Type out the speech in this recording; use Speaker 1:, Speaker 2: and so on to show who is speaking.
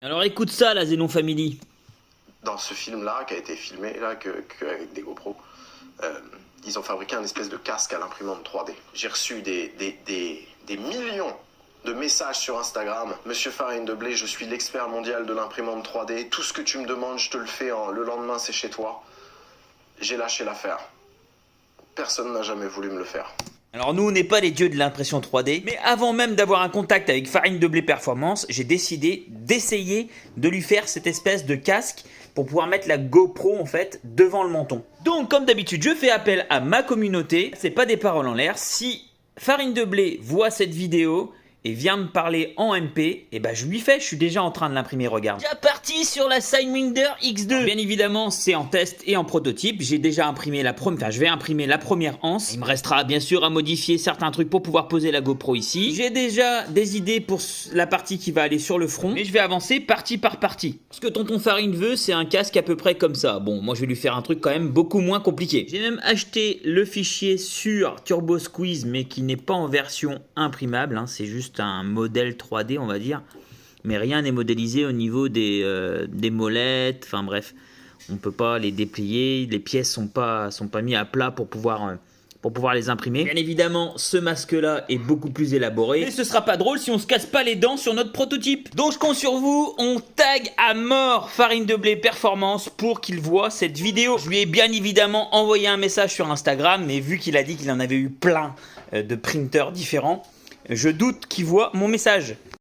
Speaker 1: Alors écoute ça, la Zénon Family.
Speaker 2: Dans ce film-là, qui a été filmé là, avec des GoPro, ils ont fabriqué un espèce de casque à l'imprimante 3D. J'ai reçu des millions de messages sur Instagram. Monsieur Farine de Blé, je suis l'expert mondial de l'imprimante 3D. Tout ce que tu me demandes, je te le fais. Le lendemain, c'est chez toi. J'ai lâché l'affaire. Personne n'a jamais voulu me le faire.
Speaker 1: Alors nous, on n'est pas les dieux de l'impression 3D, mais avant même d'avoir un contact avec Farine de Blé Performance, j'ai décidé d'essayer de lui faire cette espèce de casque pour pouvoir mettre la GoPro en fait devant le menton. Donc comme d'habitude, je fais appel à ma communauté, c'est pas des paroles en l'air. Si Farine de Blé voit cette vidéo et vient me parler en MP, et ben je lui fais, je suis déjà en train de l'imprimer, regarde. Déjà parti sur la Sidewinder X2. Bien évidemment, c'est en test et en prototype. J'ai déjà imprimé la première, enfin je vais imprimer la première anse. Il me restera bien sûr à modifier certains trucs pour pouvoir poser la GoPro ici. J'ai déjà des idées pour la partie qui va aller sur le front, mais je vais avancer partie par partie. Ce que Tonton Farine veut, c'est un casque à peu près comme ça. Bon, moi je vais lui faire un truc quand même beaucoup moins compliqué. J'ai même acheté le fichier sur Turbo Squeeze, mais qui n'est pas en version imprimable, hein. C'est juste un modèle 3D on va dire, mais rien n'est modélisé au niveau des molettes, enfin bref, on peut pas les déplier, les pièces sont pas mis à plat pour pouvoir les imprimer. Bien évidemment, ce masque là est beaucoup plus élaboré, mais ce sera pas drôle si on se casse pas les dents sur notre prototype. Donc je compte sur vous, on tag à mort Farine de Blé Performance pour qu'il voit cette vidéo. Je lui ai bien évidemment envoyé un message sur Instagram, mais vu qu'il a dit qu'il en avait eu plein de printers différents, je doute qu'il voit mon message.